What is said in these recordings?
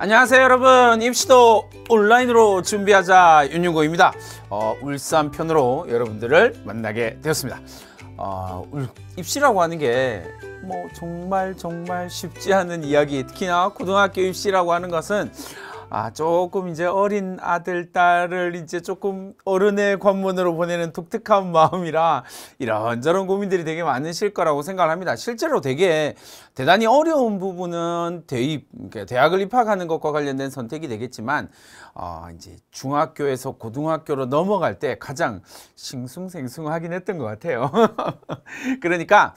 안녕하세요 여러분, 입시도 온라인으로 준비하자 윤윤고입니다. 울산 편으로 여러분들을 만나게 되었습니다. 입시라고 하는 게 정말 쉽지 않은 이야기, 특히나 고등학교 입시라고 하는 것은 조금 이제 어린 아들, 딸을 이제 조금 어른의 관문으로 보내는 독특한 마음이라 이런저런 고민들이 되게 많으실 거라고 생각을 합니다. 실제로 대단히 어려운 부분은 대학을 입학하는 것과 관련된 선택이 되겠지만, 이제 중학교에서 고등학교로 넘어갈 때 가장 싱숭생숭하긴 했던 것 같아요. 그러니까,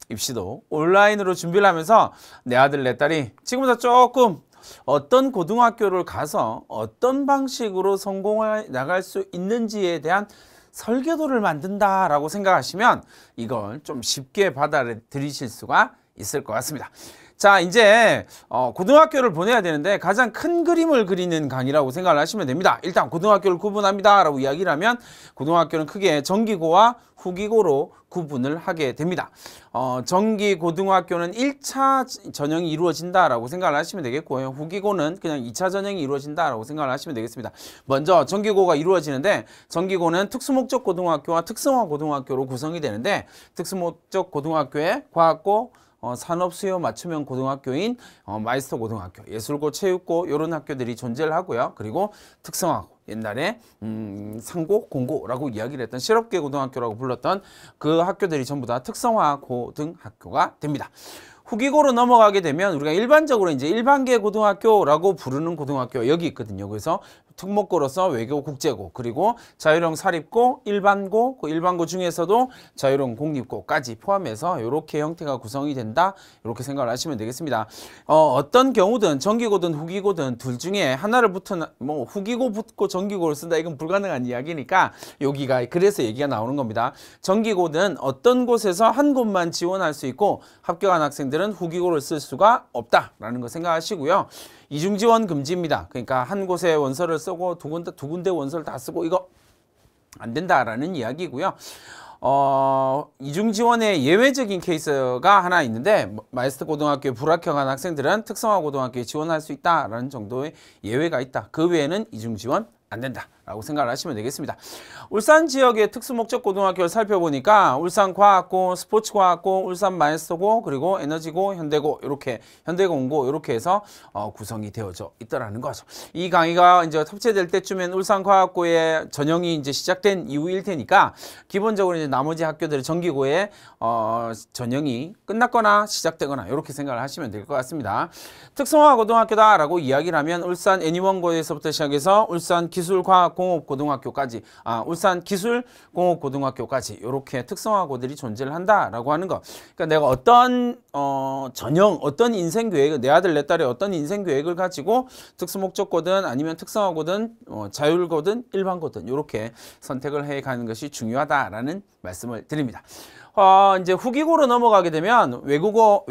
입시도 온라인으로 준비를 하면서 내 아들, 내 딸이 지금부터 조금 어떤 고등학교를 가서 어떤 방식으로 성공해 나갈 수 있는지에 대한 설계도를 만든다라고 생각하시면 이걸 좀 쉽게 받아들이실 수가 있을 것 같습니다. 자, 이제 고등학교를 보내야 되는데 가장 큰 그림을 그리는 강의라고 생각을 하시면 됩니다. 일단 고등학교를 구분합니다 라고 이야기를 하면 고등학교는 크게 정기고와 후기고로 구분을 하게 됩니다. 정기고등학교는 1차 전형이 이루어진다라고 생각을 하시면 되겠고요. 후기고는 그냥 2차 전형이 이루어진다라고 생각을 하시면 되겠습니다. 먼저 정기고가 이루어지는데, 정기고는 특수목적 고등학교와 특성화 고등학교로 구성이 되는데, 특수목적 고등학교에 과학고, 산업수요 맞춤형 고등학교인 마이스터 고등학교, 예술고, 체육고 이런 학교들이 존재를 하고요. 그리고 특성화고, 옛날에 상고, 공고라고 이야기를 했던 실업계 고등학교라고 불렀던 그 학교들이 전부 다 특성화 고등학교가 됩니다. 후기고로 넘어가게 되면 우리가 일반적으로 이제 일반계 고등학교라고 부르는 고등학교 여기 있거든요. 그래서 특목고로서 외고, 국제고, 그리고 자율형 사립고, 일반고, 그 일반고 중에서도 자율형 공립고까지 포함해서 이렇게 형태가 구성이 된다, 이렇게 생각을 하시면 되겠습니다. 어떤 경우든 정기고든 후기고든 둘 중에 하나를 후기고 붙고 정기고를 쓴다, 이건 불가능한 이야기니까 여기가 그래서 얘기가 나오는 겁니다. 정기고든 어떤 곳에서 한 곳만 지원할 수 있고 합격한 학생들은 후기고를 쓸 수가 없다라는 거 생각하시고요. 이중 지원 금지입니다. 그러니까 한 곳에 원서를 쓰고 두 군데 원서를 다 쓰고 이거 안 된다라는 이야기고요. 이중 지원의 예외적인 케이스가 하나 있는데, 마이스터 고등학교에 불합격한 학생들은 특성화 고등학교에 지원할 수 있다라는 정도의 예외가 있다. 그 외에는 이중 지원 안 된다 라고 생각을 하시면 되겠습니다. 울산 지역의 특수목적 고등학교를 살펴보니까 울산 과학고, 스포츠과학고, 울산 마이스터고, 그리고 에너지고, 현대고, 이렇게 현대공고 이렇게 해서 구성이 되어져 있더라는 거죠. 이 강의가 이제 탑재될 때쯤엔 울산 과학고의 전형이 이제 시작된 이후일 테니까 기본적으로 이제 나머지 학교들의 정기고의 전형이 끝났거나 시작되거나 이렇게 생각을 하시면 될 것 같습니다. 특성화 고등학교다라고 이야기를 하면 울산 애니원고에서부터 시작해서 울산 기술과학공업고등학교까지, 울산 기술공업고등학교까지 이렇게 특성화고들이 존재를 한다라고 하는 거. 그러니까 내가 어떤 전형, 어떤 인생 계획을, 내 아들 내 딸의 어떤 인생 계획을 가지고 특수목적고든 아니면 특성화고든 자율고든 일반고든 이렇게 선택을 해 가는 것이 중요하다라는 말씀을 드립니다. 이제 후기고로 넘어가게 되면 외국어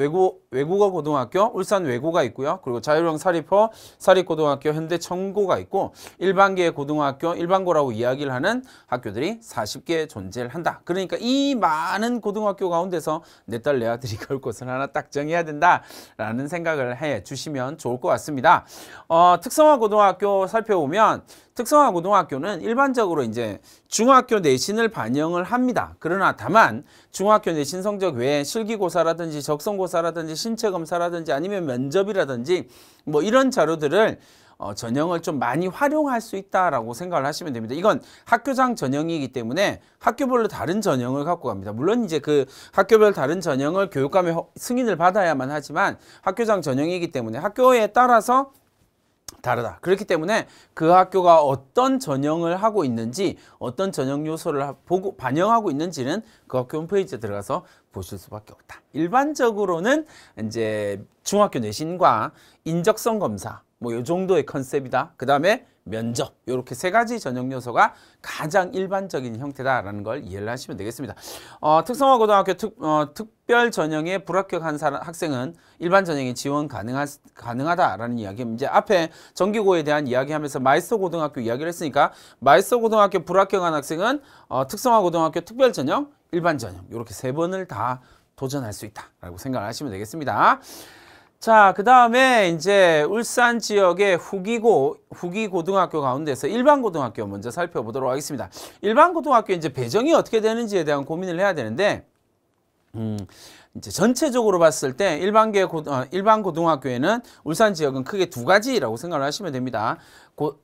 고등학교, 울산 외고가 있고요. 그리고 자율형 사립호, 사립고등학교, 현대청고가 있고, 일반계 고등학교, 일반고라고 이야기를 하는 학교들이 40개 존재를 한다. 그러니까 이 많은 고등학교 가운데서 내 딸, 내 아들이 갈 곳을 하나 딱 정해야 된다라는 생각을 해 주시면 좋을 것 같습니다. 특성화 고등학교 살펴보면, 특성화 고등학교는 일반적으로 이제 중학교 내신을 반영을 합니다. 그러나 다만 중학교 내신 성적 외에 실기고사라든지 적성고사라든지 신체검사라든지 아니면 면접이라든지 이런 자료들을 전형을 좀 많이 활용할 수 있다라고 생각을 하시면 됩니다. 이건 학교장 전형이기 때문에 학교별로 다른 전형을 갖고 갑니다. 물론 이제 그 학교별 다른 전형을 교육감의 승인을 받아야만 하지만 학교장 전형이기 때문에 학교에 따라서 다르다. 그렇기 때문에 그 학교가 어떤 전형을 하고 있는지, 어떤 전형 요소를 보고 반영하고 있는지는 그 학교 홈페이지에 들어가서 보실 수밖에 없다. 일반적으로는 이제 중학교 내신과 인적성 검사, 이 정도의 컨셉이다. 그 다음에 면접, 이렇게 세 가지 전형 요소가 가장 일반적인 형태다라는 걸 이해를 하시면 되겠습니다. 특성화 고등학교 특별 전형에 불합격한 학생은 일반 전형에 지원 가능하다라는 이야기. 이제 앞에 정기고에 대한 이야기하면서 마이스터 고등학교 이야기를 했으니까, 마이스터 고등학교 불합격한 학생은 특성화 고등학교 특별 전형, 일반 전형 이렇게 세 번을 다 도전할 수 있다라고 생각을 하시면 되겠습니다. 자, 그 다음에 이제 울산 지역의 후기 고등학교 가운데서 일반 고등학교 먼저 살펴보도록 하겠습니다. 일반 고등학교 이제 배정이 어떻게 되는지에 대한 고민을 해야 되는데, 이제 전체적으로 봤을 때 일반 고등학교에는 울산 지역은 크게 두 가지라고 생각을 하시면 됩니다.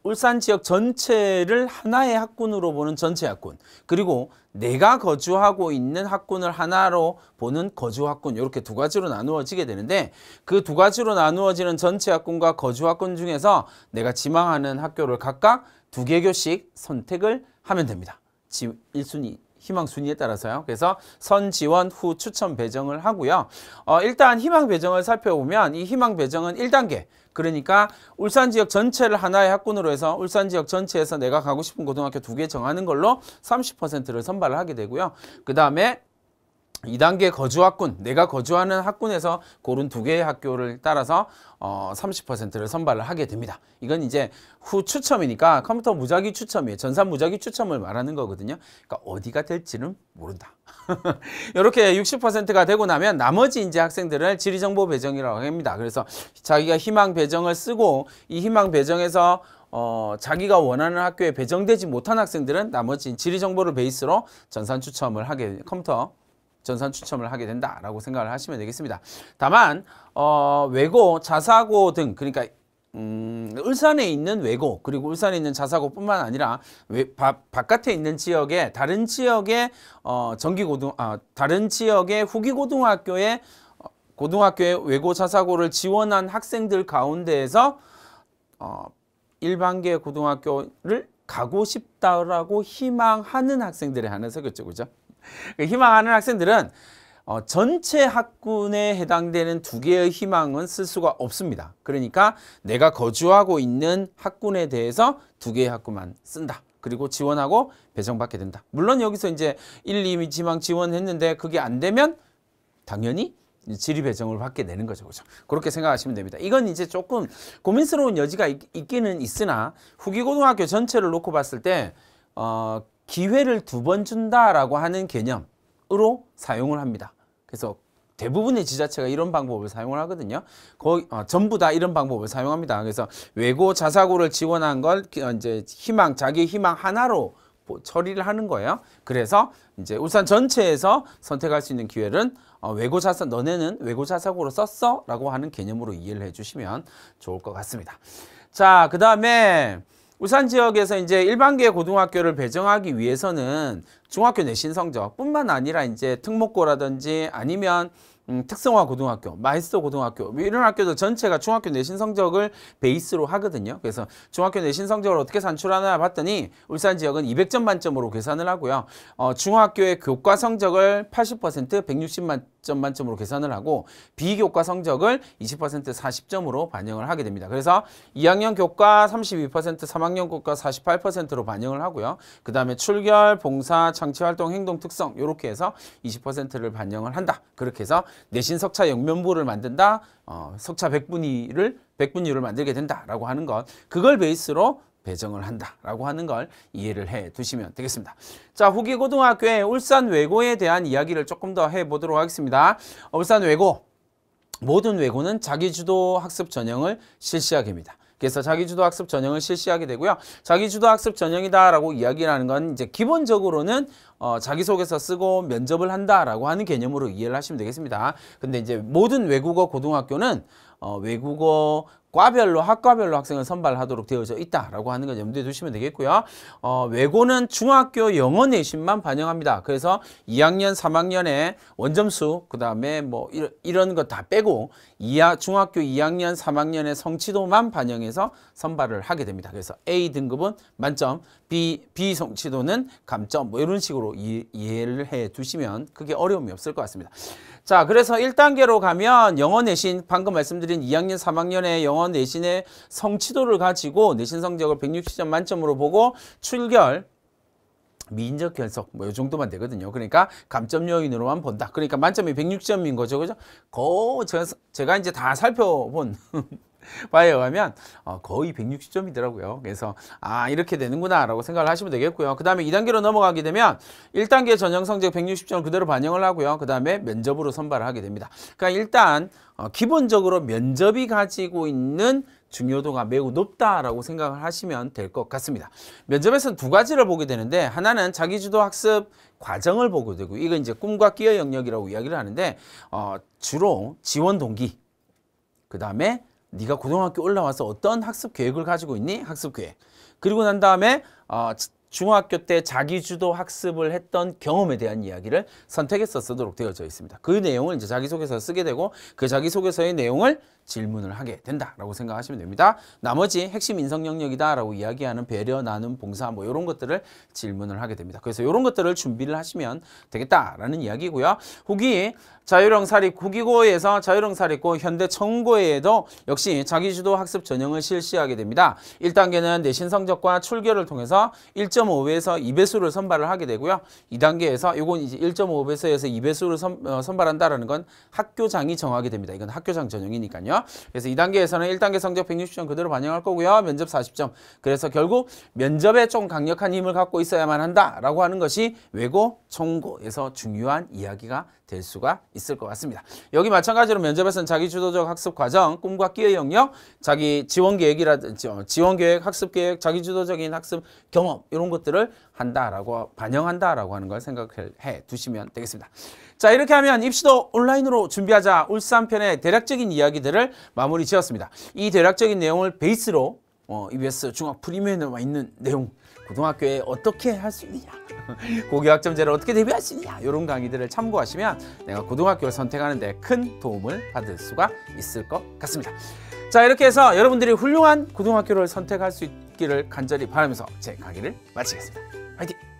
울산 지역 전체를 하나의 학군으로 보는 전체 학군, 그리고 내가 거주하고 있는 학군을 하나로 보는 거주 학군, 이렇게 두 가지로 나누어지게 되는데, 그 두 가지로 나누어지는 전체 학군과 거주 학군 중에서 내가 지망하는 학교를 각각 두 개교씩 선택을 하면 됩니다. 1순위 희망 순위에 따라서요. 그래서 선 지원 후 추천 배정을 하고요. 일단 희망 배정을 살펴보면 이 희망 배정은 1단계. 그러니까 울산 지역 전체를 하나의 학군으로 해서 울산 지역 전체에서 내가 가고 싶은 고등학교 두 개 정하는 걸로 30%를 선발을 하게 되고요. 그 다음에 2단계 거주 학군, 내가 거주하는 학군에서 고른 두 개의 학교를 따라서 30%를 선발을 하게 됩니다. 이건 이제 후 추첨이니까 컴퓨터 무작위 추첨이에요. 전산 무작위 추첨을 말하는 거거든요. 그러니까 어디가 될지는 모른다. 이렇게 60%가 되고 나면 나머지 이제 학생들을 지리정보 배정이라고 합니다. 그래서 자기가 희망 배정을 쓰고 이 희망 배정에서 자기가 원하는 학교에 배정되지 못한 학생들은 나머지 지리정보를 베이스로 컴퓨터 전산 추첨을 하게 된다라고 생각을 하시면 되겠습니다. 다만 외고, 자사고 등, 그러니까 울산에 있는 외고, 그리고 울산에 있는 자사고뿐만 아니라 바깥에 있는 지역에 다른 지역의 다른 지역의 후기 고등학교의 외고 자사고를 지원한 학생들 가운데에서 일반계 고등학교를 가고 싶다라고 희망하는 학생들에 한해서겠죠, 그죠? 희망하는 학생들은 전체 학군에 해당되는 두 개의 희망은 쓸 수가 없습니다. 그러니까 내가 거주하고 있는 학군에 대해서 두 개의 학군만 쓴다. 그리고 지원하고 배정받게 된다. 물론 여기서 이제 1, 2 지망 지원했는데 그게 안 되면 당연히 지리 배정을 받게 되는 거죠. 그렇죠? 그렇게 생각하시면 됩니다. 이건 이제 조금 고민스러운 여지가 있기는 있으나 후기 고등학교 전체를 놓고 봤을 때 기회를 두 번 준다라고 하는 개념으로 사용을 합니다. 그래서 대부분의 지자체가 이런 방법을 사용을 하거든요. 거의 전부 다 이런 방법을 사용합니다. 그래서 외고 자사고를 지원한 걸 이제 자기 희망 하나로 처리를 하는 거예요. 그래서 이제 울산 전체에서 선택할 수 있는 기회는 너네는 외고 자사고로 썼어? 라고 하는 개념으로 이해를 해주시면 좋을 것 같습니다. 자, 그 다음에 울산 지역에서 이제 일반계 고등학교를 배정하기 위해서는 중학교 내신 성적뿐만 아니라 이제 특목고라든지 아니면 특성화 고등학교, 마이스터 고등학교 이런 학교들 전체가 중학교 내신 성적을 베이스로 하거든요. 그래서 중학교 내신 성적을 어떻게 산출하나 봤더니 울산 지역은 200점 만점으로 계산을 하고요. 중학교의 교과 성적을 80% 160점 만점으로 계산을 하고 비교과 성적을 20% 40점으로 반영을 하게 됩니다. 그래서 2학년 교과 32%, 3학년 교과 48%로 반영을 하고요. 그 다음에 출결, 봉사, 창치활동, 행동 특성 이렇게 해서 20%를 반영을 한다. 그렇게 해서 내신 석차 영면부를 만든다. 석차 100분위를 만들게 된다라고 하는 것. 그걸 베이스로 배정을 한다라고 하는 걸 이해를 해 두시면 되겠습니다. 자, 후기 고등학교의 울산 외고에 대한 이야기를 조금 더 해보도록 하겠습니다. 울산 외고, 모든 외고는 자기주도 학습 전형을 실시하게 됩니다. 그래서 자기주도 학습 전형을 실시하게 되고요. 자기주도 학습 전형이다라고 이야기하는 건 이제 기본적으로는 자기소개서 쓰고 면접을 한다라고 하는 개념으로 이해를 하시면 되겠습니다. 근데 이제 모든 외국어 고등학교는 외국어 과별로 학과별로 학생을 선발하도록 되어져 있다라고 하는 걸 염두에 두시면 되겠고요. 외고는 중학교 영어 내신만 반영합니다. 그래서 2학년, 3학년에 원점수, 그 다음에 뭐 이런 거 다 빼고 중학교 2학년, 3학년의 성취도만 반영해서 선발을 하게 됩니다. 그래서 A 등급은 만점, B 성취도는 감점, 뭐 이런 식으로 이해를 해 두시면 크게 어려움이 없을 것 같습니다. 자, 그래서 1단계로 가면 영어 내신, 방금 말씀드린 2학년, 3학년의 영어 내신의 성취도를 가지고 내신 성적을 160점 만점으로 보고 출결, 미인적 결석 뭐 이 정도만 되거든요. 그러니까 감점 요인으로만 본다. 그러니까 만점이 160점인 거죠. 그죠? 제가 이제 다 살펴본 바에 의하면 거의 160점이더라고요. 그래서 이렇게 되는구나 라고 생각을 하시면 되겠고요. 그 다음에 2단계로 넘어가게 되면 1단계 전형 성적 160점을 그대로 반영을 하고요. 그 다음에 면접으로 선발을 하게 됩니다. 그러니까 일단 기본적으로 면접이 가지고 있는 중요도가 매우 높다라고 생각을 하시면 될 것 같습니다. 면접에서는 두 가지를 보게 되는데, 하나는 자기주도 학습 과정을 보게 되고, 이건 이제 꿈과 기여 영역이라고 이야기를 하는데, 주로 지원 동기, 그 다음에 네가 고등학교 올라와서 어떤 학습 계획을 가지고 있니? 학습 계획. 그리고 난 다음에 중학교 때 자기주도 학습을 했던 경험에 대한 이야기를 선택해서 쓰도록 되어져 있습니다. 그 내용을 이제 자기소개서에 쓰게 되고, 그 자기소개서의 내용을 질문을 하게 된다라고 생각하시면 됩니다. 나머지 핵심 인성 영역이다라고 이야기하는 배려, 나눔, 봉사 뭐 이런 것들을 질문을 하게 됩니다. 그래서 이런 것들을 준비를 하시면 되겠다라는 이야기고요. 후기 자율형 사립 후기고에서 자율형 사립고 현대 청고에도 역시 자기주도 학습 전형을 실시하게 됩니다. 1단계는 내신 성적과 출결을 통해서 1.5배에서 2배수를 선발을 하게 되고요. 2단계에서 이건 이제 1.5배수에서 2배수를 선발한다라는 건 학교장이 정하게 됩니다. 이건 학교장 전형이니까요. 그래서 2단계에서는 1단계 성적 160점 그대로 반영할 거고요. 면접 40점. 그래서 결국 면접에 좀 강력한 힘을 갖고 있어야만 한다라고 하는 것이 외고 청고에서 중요한 이야기가 될 수가 있을 것 같습니다. 여기 마찬가지로 면접에서는 자기주도적 학습 과정, 꿈과 끼의 영역, 자기 지원계획이라든지 지원계획, 학습계획, 자기주도적인 학습 경험 이런 것들을 한다라고 반영한다라고 하는 걸 생각해 두시면 되겠습니다. 자, 이렇게 하면 입시도 온라인으로 준비하자 울산편의 대략적인 이야기들을 마무리 지었습니다. 이 대략적인 내용을 베이스로 EBS 중학 프리미엄에 나와 있는 내용, 고등학교에 어떻게 할 수 있느냐, 고교학점제를 어떻게 대비할 수 있느냐, 이런 강의들을 참고하시면 내가 고등학교를 선택하는 데 큰 도움을 받을 수가 있을 것 같습니다. 자, 이렇게 해서 여러분들이 훌륭한 고등학교를 선택할 수 있기를 간절히 바라면서 제 강의를 마치겠습니다. 화이팅!